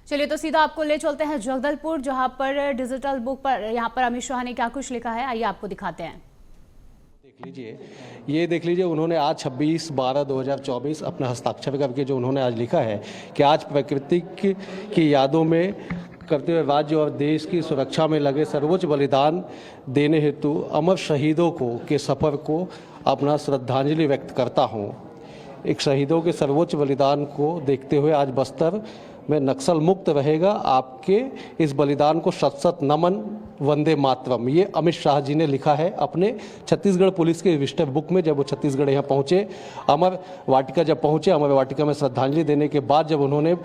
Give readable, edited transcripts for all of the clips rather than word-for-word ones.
चलिए तो सीधा आपको ले चलते हैं जगदलपुर, जहां पर डिजिटल बुक पर यहां पर अमित शाह ने क्या कुछ लिखा है, आइए आपको दिखाते हैं। ये देख लीजिए उन्होंने आज 26/12/2024 अपना हस्ताक्षर करके जो उन्होंने आज लिखा है कि आज प्रकृति की यादों में करते हुए राज्य और देश की सुरक्षा में लगे सर्वोच्च बलिदान देने हेतु अमर शहीदों के सफ़र को अपना श्रद्धांजलि व्यक्त करता हूँ। एक शहीदों के सर्वोच्च बलिदान को देखते हुए आज बस्तर में नक्सल मुक्त रहेगा। आपके इस बलिदान को शत शत नमन, वंदे मातरम। ये अमित शाह जी ने लिखा है अपने छत्तीसगढ़ पुलिस के विजिटर बुक में। जब वो छत्तीसगढ़ यहाँ पहुँचे, अमर वाटिका जब पहुँचे, अमर वाटिका में श्रद्धांजलि देने के बाद जब उन्होंने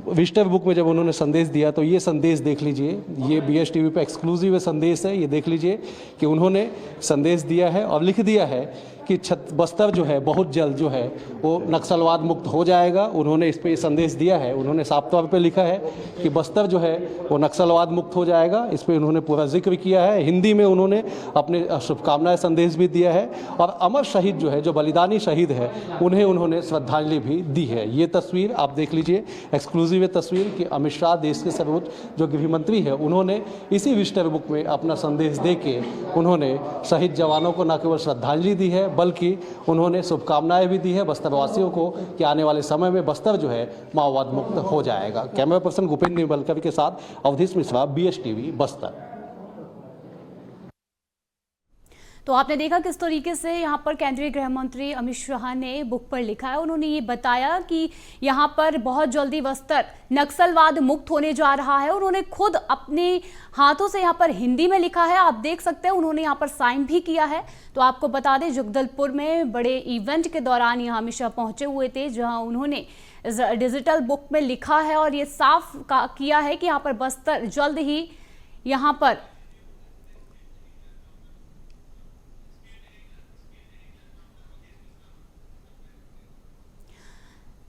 विजिटर बुक में जब उन्होंने संदेश दिया, तो ये संदेश देख लीजिए। ये BSTV पे एक्सक्लूसिव संदेश है। ये देख लीजिए कि उन्होंने संदेश दिया है और लिख दिया है कि बस्तर जो है बहुत जल्द जो है वो नक्सलवाद मुक्त हो जाएगा। उन्होंने इस पे संदेश दिया है। उन्होंने साफ तौर पे लिखा है कि बस्तर जो है वो नक्सलवाद मुक्त हो जाएगा। इस पे उन्होंने पूरा जिक्र किया है। हिंदी में उन्होंने अपने शुभकामनाएं संदेश भी दिया है और अमर शहीद जो है, जो बलिदानी शहीद है, उन्हें उन्होंने श्रद्धांजलि भी दी है। ये तस्वीर आप देख लीजिए, एक्सक्लूसिव तस्वीर कि अमित शाह देश के सर्वोच्च जो गृह मंत्री है, उन्होंने इसी विजिटर बुक में अपना संदेश दे के उन्होंने शहीद जवानों को न केवल श्रद्धांजलि दी है बल्कि उन्होंने शुभकामनाएं भी दी है बस्तर वासियों को कि आने वाले समय में बस्तर जो है माओवाद मुक्त हो जाएगा। कैमरा पर्सन भूपेंद्र निबलकर के साथ अवधेश मिश्रा, BSTV बस्तर। तो आपने देखा किस तरीके से यहाँ पर केंद्रीय गृह मंत्री अमित शाह ने बुक पर लिखा है। उन्होंने ये बताया कि यहाँ पर बहुत जल्दी बस्तर नक्सलवाद मुक्त होने जा रहा है। उन्होंने खुद अपने हाथों से यहाँ पर हिंदी में लिखा है, आप देख सकते हैं। उन्होंने यहाँ पर साइन भी किया है। तो आपको बता दें, जगदलपुर में बड़े इवेंट के दौरान यहाँ अमित शाह पहुंचे हुए थे, जहाँ उन्होंने डिजिटल बुक में लिखा है और ये साफ किया है कि यहाँ पर बस्तर जल्द ही यहाँ पर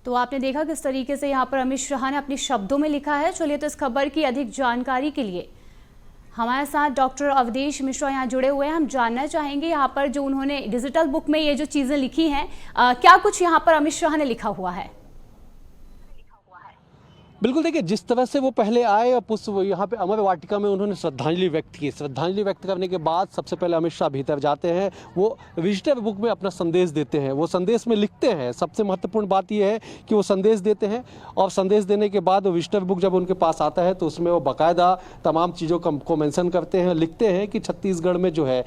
तो आपने देखा किस तरीके से यहाँ पर अमित शाह ने अपने शब्दों में लिखा है। चलिए तो इस खबर की अधिक जानकारी के लिए हमारे साथ डॉक्टर अवधेश मिश्रा यहाँ जुड़े हुए हैं। हम जानना चाहेंगे यहाँ पर जो उन्होंने डिजिटल बुक में ये जो चीज़ें लिखी हैं, क्या कुछ यहाँ पर अमित शाह ने लिखा हुआ है। बिल्कुल, देखिए जिस तरह से वो पहले आए और पुष्प यहाँ पे अमर वाटिका में उन्होंने श्रद्धांजलि व्यक्त की। श्रद्धांजलि व्यक्त करने के बाद सबसे पहले अमित शाह भीतर जाते हैं, वो विजिटर बुक में अपना संदेश देते हैं। वो संदेश में लिखते हैं, सबसे महत्वपूर्ण बात यह है कि वो संदेश देते हैं और संदेश देने के बाद वो विजिटर बुक जब उनके पास आता है तो उसमें वो बाकायदा तमाम चीज़ों को मेंशन करते हैं, लिखते हैं कि छत्तीसगढ़ में जो है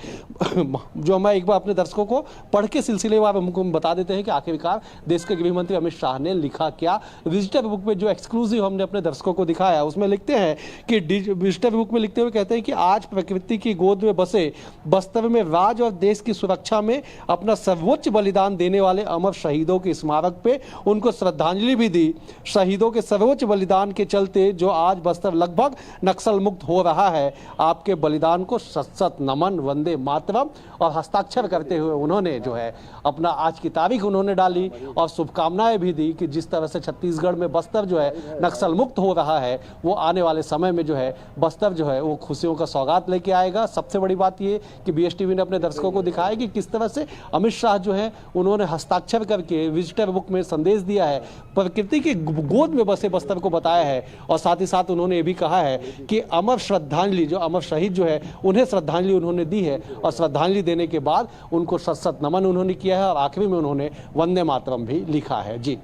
जो मैं एक बार अपने दर्शकों को पढ़ के सिलसिलेवार हमको बता देते हैं कि आखिरकार देश के गृह मंत्री अमित शाह ने लिखा क्या। विजिटर बुक में जो एक्सक्लूसिव हमने अपने दर्शकों को दिखाया, उसमें लिखते हैं कि विजिटर बुक में लिखते हुए कहते हैं कि आज प्रकृति की गोद में बसे बस्तर में राज्य और देश की सुरक्षा में अपना सर्वोच्च बलिदान देने वाले अमर शहीदों के स्मारक पे उनको श्रद्धांजलि भी दी। शहीदों के सर्वोच्च बलिदान के चलते जो आज बस्तर लगभग नक्सल मुक्त हो रहा है, आपके बलिदान को शत शत नमन, वंदे मातरम। और हस्ताक्षर करते हुए उन्होंने जो है अपना आज की तारीख उन्होंने डाली और शुभकामनाएं भी दी कि जिस तरह से छत्तीसगढ़ में बस्तर जो है नक्सल मुक्त हो रहा है, वो आने वाले समय में जो है बस्तर जो है वो खुशियों का सौगात लेके आएगा। सबसे बड़ी बात ये कि BSTV ने अपने दर्शकों को दिखाया कि किस तरह से अमित शाह जो है उन्होंने हस्ताक्षर करके विजिटर बुक में संदेश दिया है, प्रकृति की गोद में बसे बस्तर को बताया है और साथ ही साथ उन्होंने ये भी कहा है कि अमर श्रद्धांजलि, जो अमर शहीद जो है उन्हें श्रद्धांजलि उन्होंने दी है और श्रद्धांजलि देने के बाद उनको शत शत नमन उन्होंने किया है और आखिरी में उन्होंने वंदे मातरम भी लिखा है। जी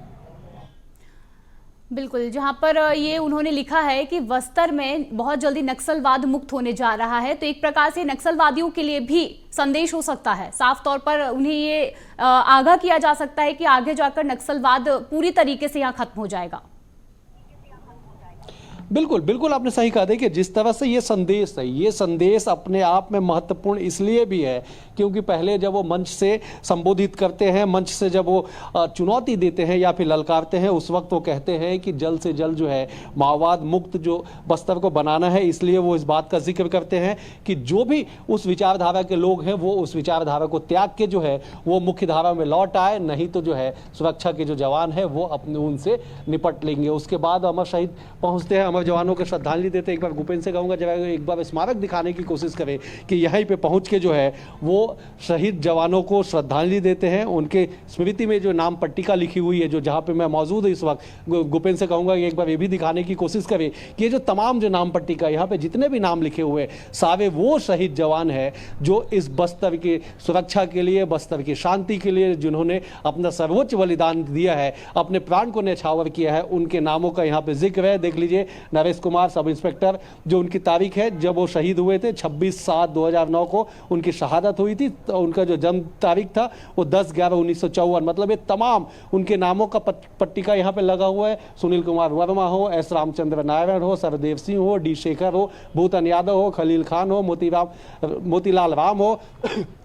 बिल्कुल, जहां पर ये उन्होंने लिखा है कि बस्तर में बहुत जल्दी नक्सलवाद मुक्त होने जा रहा है, तो एक प्रकार से नक्सलवादियों के लिए भी संदेश हो सकता है। साफ तौर पर उन्हें ये आगाह किया जा सकता है कि आगे जाकर नक्सलवाद पूरी तरीके से यहाँ खत्म हो जाएगा। बिल्कुल बिल्कुल, आपने सही कहा। देखिए जिस तरह से ये संदेश है, ये संदेश अपने आप में महत्वपूर्ण इसलिए भी है क्योंकि पहले जब वो मंच से संबोधित करते हैं, मंच से जब वो चुनौती देते हैं या फिर ललकारते हैं, उस वक्त वो कहते हैं कि जल्द से जल्द जो है माओवाद मुक्त जो बस्तर को बनाना है। इसलिए वो इस बात का जिक्र करते हैं कि जो भी उस विचारधारा के लोग हैं वो उस विचारधारा को त्याग के जो है वो मुख्य धारा में लौट आए, नहीं तो जो है सुरक्षा के जो जवान है वो अपने उनसे निपट लेंगे। उसके बाद अमर शहीद पहुँचते हैं, अमर बार जवानों को श्रद्धांजलि देते, एक बार भूपेंद्र से कहूँगा जब एक बार स्मारक दिखाने की कोशिश करें कि यहीं पे पहुँच के जो है वो शहीद जवानों को श्रद्धांजलि देते हैं। उनके स्मृति में जो नाम पट्टिका लिखी हुई है, जो जहाँ पे मैं मौजूद हूँ इस वक्त, भूपेंद्र से कहूँगा कि एक बार ये भी दिखाने की कोशिश करें कि ये जो तमाम जो नाम पट्टिका यहाँ पे जितने भी नाम लिखे हुए सारे वो शहीद जवान है जो इस बस्तर की सुरक्षा के लिए, बस्तर की शांति के लिए जिन्होंने अपना सर्वोच्च बलिदान दिया है, अपने प्राण को न्यौछावर किया है, उनके नामों का यहाँ पे जिक्र है। देख लीजिए नरेश कुमार सब इंस्पेक्टर, जो उनकी तारीख है जब वो शहीद हुए थे 26/7/2009 को उनकी शहादत हुई थी। तो उनका जो जन्म तारीख था वो 10/11/1954, मतलब ये तमाम उनके नामों का पट्टिका यहाँ पे लगा हुआ है। सुनील कुमार वर्मा हो, एस रामचंद्र नारायण हो, सरदेव सिंह हो, डी शेखर हो, भूतन यादव हो, खलील खान हो, मोतीलाल राम हो,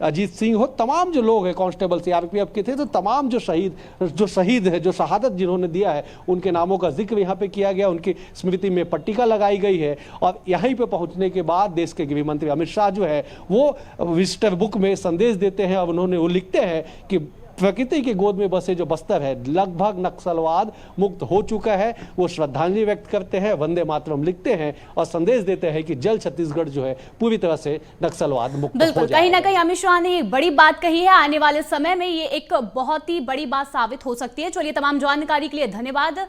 अजीत सिंह हो, तमाम जो लोग हैं कांस्टेबल सीआरपीएफ के थे, तो तमाम जो शहीद है, जो शहादत जिन्होंने दिया है, उनके नामों का जिक्र यहाँ पे किया गया, उनकी स्मृति में पट्टिका लगाई गई है। और यहीं पे पहुंचने के बाद देश के गृह मंत्री अमित शाह जो है वो विजिटर बुक में संदेश देते हैं और उन्होंने वो लिखते हैं कि प्रकृति की गोद में बसे जो बस्तर है लगभग नक्सलवाद मुक्त हो चुका है। वो श्रद्धांजलि व्यक्त करते हैं, वंदे मातरम लिखते हैं और संदेश देते हैं कि जल्द छत्तीसगढ़ जो है पूरी तरह से नक्सलवाद मुक्त हो बिल्कुल, जाएगा। कहीं ना कहीं अमित शाह ने एक बड़ी बात कही है, आने वाले समय में ये एक बहुत ही बड़ी बात साबित हो सकती है। चलिए, तमाम जानकारी के लिए धन्यवाद।